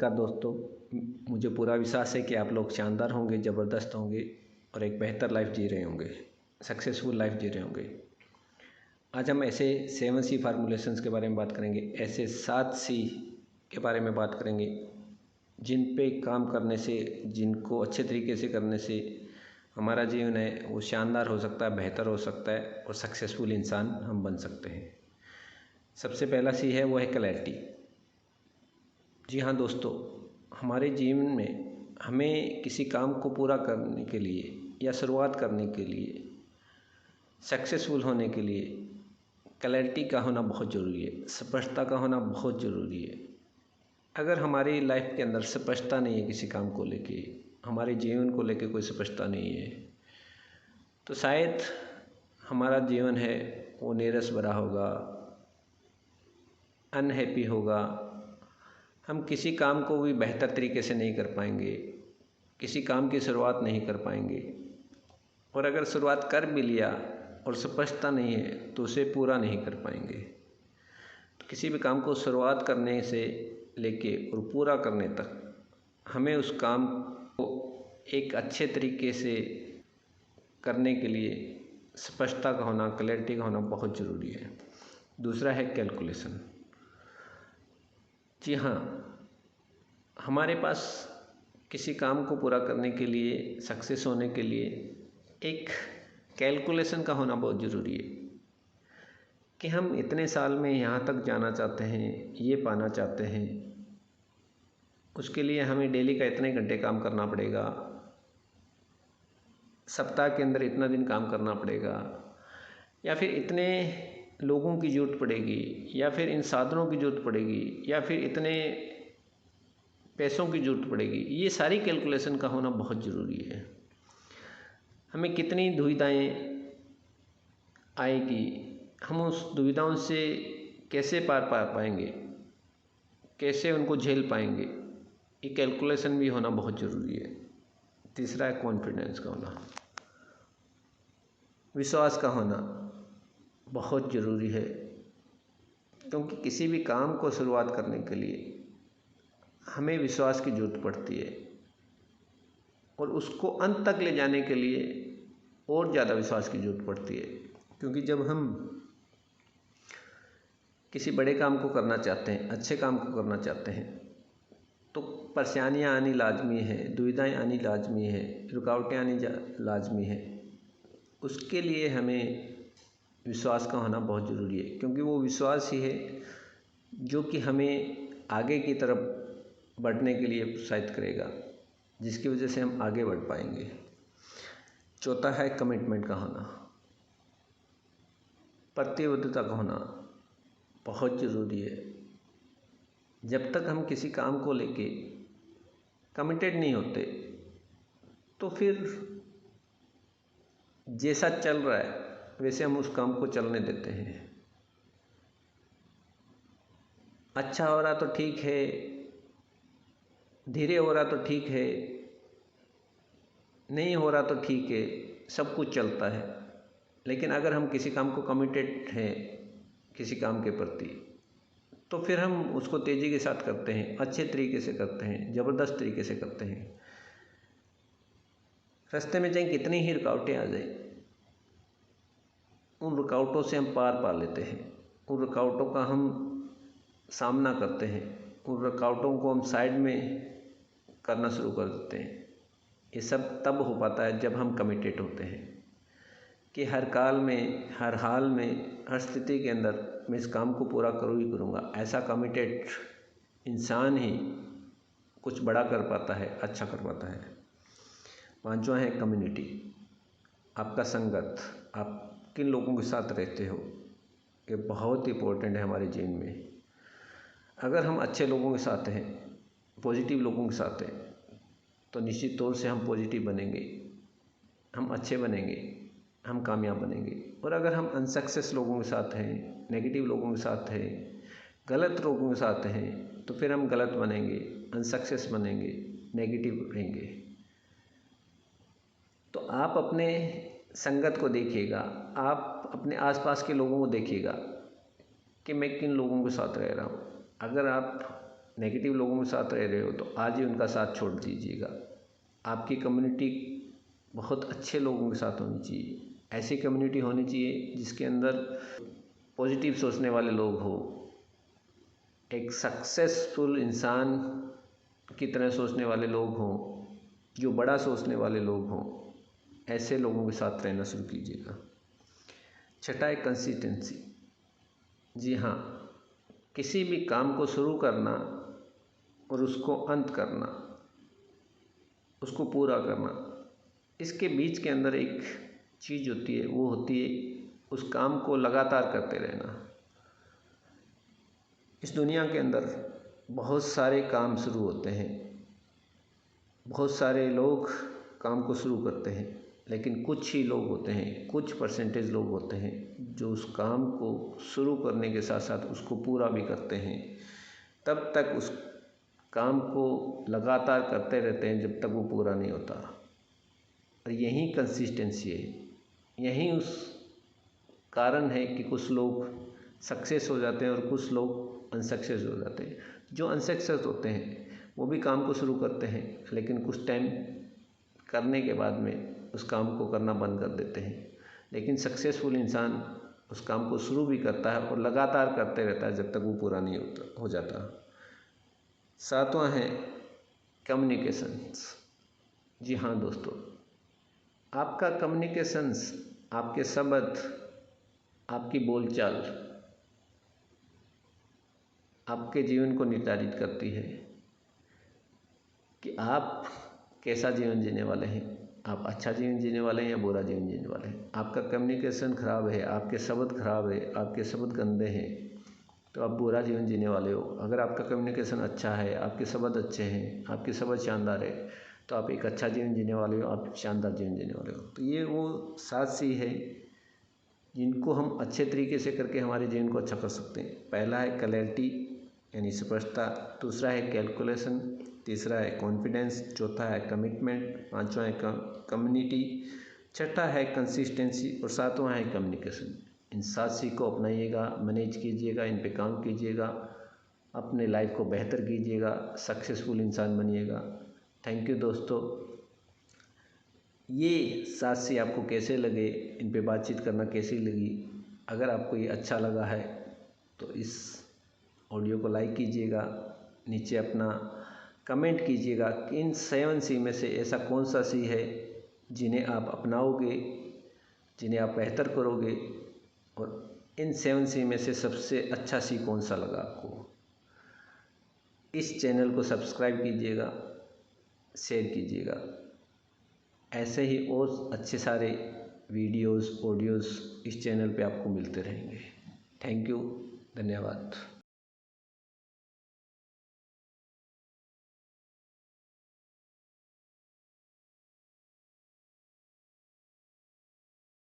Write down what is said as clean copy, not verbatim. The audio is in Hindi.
नमस्कार दोस्तों, मुझे पूरा विश्वास है कि आप लोग शानदार होंगे, ज़बरदस्त होंगे और एक बेहतर लाइफ जी रहे होंगे, सक्सेसफुल लाइफ जी रहे होंगे। आज हम ऐसे 7C फार्मूलेशंस के बारे में बात करेंगे, ऐसे 7C के बारे में बात करेंगे जिन पे काम करने से, जिनको अच्छे तरीके से करने से हमारा जीवन है वो शानदार हो सकता है, बेहतर हो सकता है और सक्सेसफुल इंसान हम बन सकते हैं। सबसे पहला C है वो है क्लैरिटी। जी हाँ दोस्तों, हमारे जीवन में हमें किसी काम को पूरा करने के लिए या शुरुआत करने के लिए, सक्सेसफुल होने के लिए क्लैरिटी का होना बहुत ज़रूरी है, स्पष्टता का होना बहुत ज़रूरी है। अगर हमारी लाइफ के अंदर स्पष्टता नहीं है, किसी काम को लेके, हमारे जीवन को लेके कोई स्पष्टता नहीं है, तो शायद हमारा जीवन है वो नीरस भरा होगा, अनहैप्पी होगा। हम किसी काम को भी बेहतर तरीके से नहीं कर पाएंगे, किसी काम की शुरुआत नहीं कर पाएंगे, और अगर शुरुआत कर भी लिया और स्पष्टता नहीं है तो उसे पूरा नहीं कर पाएंगे। तो किसी भी काम को शुरुआत करने से लेके और पूरा करने तक हमें उस काम को एक अच्छे तरीके से करने के लिए स्पष्टता का होना, क्लैरिटी का होना बहुत ज़रूरी है। दूसरा है कैलकुलेशन। जी हाँ, हमारे पास किसी काम को पूरा करने के लिए, सक्सेस होने के लिए एक कैलकुलेशन का होना बहुत ज़रूरी है कि हम इतने साल में यहाँ तक जाना चाहते हैं, ये पाना चाहते हैं, उसके लिए हमें डेली का इतने घंटे काम करना पड़ेगा, सप्ताह के अंदर इतना दिन काम करना पड़ेगा, या फिर इतने लोगों की ज़रूरत पड़ेगी, या फिर इन साधनों की ज़रूरत पड़ेगी, या फिर इतने पैसों की ज़रूरत पड़ेगी। ये सारी कैलकुलेशन का होना बहुत ज़रूरी है। हमें कितनी दुविधाएं आएगी, हम उस दुविधाओं से कैसे पार पा पाएंगे, कैसे उनको झेल पाएंगे, ये कैलकुलेशन भी होना बहुत ज़रूरी है। तीसरा है कॉन्फिडेंस का होना, विश्वास का होना बहुत ज़रूरी है, क्योंकि किसी भी काम को शुरुआत करने के लिए हमें विश्वास की ज़रूरत पड़ती है, और उसको अंत तक ले जाने के लिए और ज़्यादा विश्वास की ज़रूरत पड़ती है। क्योंकि जब हम किसी बड़े काम को करना चाहते हैं, अच्छे काम को करना चाहते हैं, तो परेशानियाँ आनी लाजमी है, दुविधाएं आनी लाजमी है, रुकावटें आनी लाजमी है। उसके लिए हमें विश्वास का होना बहुत ज़रूरी है, क्योंकि वो विश्वास ही है जो कि हमें आगे की तरफ बढ़ने के लिए प्रोत्साहित करेगा, जिसकी वजह से हम आगे बढ़ पाएंगे। चौथा है कमिटमेंट का होना, प्रतिबद्धता का होना बहुत ज़रूरी है। जब तक हम किसी काम को लेके कमिटेड नहीं होते, तो फिर जैसा चल रहा है वैसे हम उस काम को चलने देते हैं। अच्छा हो रहा तो ठीक है, धीरे हो रहा तो ठीक है, नहीं हो रहा तो ठीक है, सब कुछ चलता है। लेकिन अगर हम किसी काम को कमिटेड हैं, किसी काम के प्रति, तो फिर हम उसको तेज़ी के साथ करते हैं, अच्छे तरीके से करते हैं, ज़बरदस्त तरीके से करते हैं। रास्ते में चाहे कितनी ही रुकावटें आ जाए, उन रुकावटों से हम पार पा लेते हैं, उन रुकावटों का हम सामना करते हैं, उन रुकावटों को हम साइड में करना शुरू कर देते हैं। ये सब तब हो पाता है जब हम कमिटेड होते हैं कि हर काल में, हर हाल में, हर स्थिति के अंदर मैं इस काम को पूरा करूँ ही करूँगा। ऐसा कमिटेड इंसान ही कुछ बड़ा कर पाता है, अच्छा कर पाता है। पांचवा है कम्युनिटी, आपका संगत, आप किन लोगों के साथ रहते हो, ये बहुत इंपॉर्टेंट है हमारे जीवन में। अगर हम अच्छे लोगों के साथ हैं, पॉजिटिव लोगों के साथ हैं, तो निश्चित तौर से हम पॉजिटिव बनेंगे, हम अच्छे बनेंगे, हम कामयाब बनेंगे। और अगर हम अनसक्सेस लोगों के साथ हैं, नेगेटिव लोगों के साथ हैं, गलत लोगों के साथ हैं, तो फिर हम गलत बनेंगे, अनसक्सेस बनेंगे, नेगेटिव रहेंगे। तो आप अपने संगत को देखिएगा, आप अपने आसपास के लोगों को देखिएगा कि मैं किन लोगों के साथ रह रहा हूँ। अगर आप नेगेटिव लोगों के साथ रह रहे हो तो आज ही उनका साथ छोड़ दीजिएगा। आपकी कम्युनिटी बहुत अच्छे लोगों के साथ होनी चाहिए। ऐसी कम्युनिटी होनी चाहिए जिसके अंदर पॉजिटिव सोचने वाले लोग हो, एक सक्सेसफुल इंसान की तरह सोचने वाले लोग हों, जो बड़ा सोचने वाले लोग हों। ऐसे लोगों के साथ रहना शुरू कीजिएगा। छठा है कंसिस्टेंसी। जी हाँ, किसी भी काम को शुरू करना और उसको अंत करना, उसको पूरा करना, इसके बीच के अंदर एक चीज़ होती है, वो होती है उस काम को लगातार करते रहना। इस दुनिया के अंदर बहुत सारे काम शुरू होते हैं, बहुत सारे लोग काम को शुरू करते हैं, लेकिन कुछ ही लोग होते हैं, कुछ परसेंटेज लोग होते हैं जो उस काम को शुरू करने के साथ साथ उसको पूरा भी करते हैं। तब तक उस काम को लगातार करते रहते हैं जब तक वो पूरा नहीं होता। और यही कंसिस्टेंसी है, यही उस कारण है कि कुछ लोग सक्सेस हो जाते हैं और कुछ लोग अनसक्सेस हो जाते हैं। जो अनसक्सेस होते हैं वो भी काम को शुरू करते हैं, लेकिन कुछ टाइम करने के बाद में उस काम को करना बंद कर देते हैं। लेकिन सक्सेसफुल इंसान उस काम को शुरू भी करता है और लगातार करते रहता है जब तक वो पूरा नहीं हो जाता। सातवां है कम्युनिकेशंस। जी हाँ दोस्तों, आपका कम्युनिकेशंस, आपके शब्द, आपकी बोलचाल आपके जीवन को निर्धारित करती है कि आप कैसा जीवन जीने वाले हैं। आप अच्छा जीवन जीने वाले हैं या बुरा जीवन जीने वाले हैं। आपका कम्युनिकेशन खराब है, आपके शब्द खराब है, आपके शब्द गंदे हैं, तो आप बुरा जीवन जीने वाले हो। अगर आपका कम्युनिकेशन अच्छा है, आपके शब्द अच्छे हैं, आपके शब्द शानदार है, तो आप एक अच्छा जीवन जीने वाले हो, आप शानदार जीवन जीने वाले हो। तो ये वो 7 सी है जिनको हम अच्छे तरीके से करके हमारे जीवन को अच्छा कर सकते हैं। पहला है क्लैरिटी यानी स्पष्टता, दूसरा है कैलकुलेशन, तीसरा है कॉन्फिडेंस, चौथा है कमिटमेंट, पांचवा है कम्युनिटी, छठा है कंसिस्टेंसी और सातवां है कम्युनिकेशन। इन 7 सी को अपनाइएगा, मैनेज कीजिएगा, इन पे काम कीजिएगा, अपने लाइफ को बेहतर कीजिएगा, सक्सेसफुल इंसान बनिएगा। थैंक यू दोस्तों। ये 7 सी आपको कैसे लगे, इन पे बातचीत करना कैसी लगी? अगर आपको ये अच्छा लगा है तो इस ऑडियो को लाइक कीजिएगा, नीचे अपना कमेंट कीजिएगा कि इन 7 सी में से ऐसा कौन सा सी है जिन्हें आप अपनाओगे, जिन्हें आप बेहतर करोगे, और इन 7 सी में से सबसे अच्छा सी कौन सा लगा आपको। इस चैनल को सब्सक्राइब कीजिएगा, शेयर कीजिएगा। ऐसे ही और अच्छे सारे वीडियोस, ऑडियोज़ इस चैनल पे आपको मिलते रहेंगे। थैंक यू, धन्यवाद।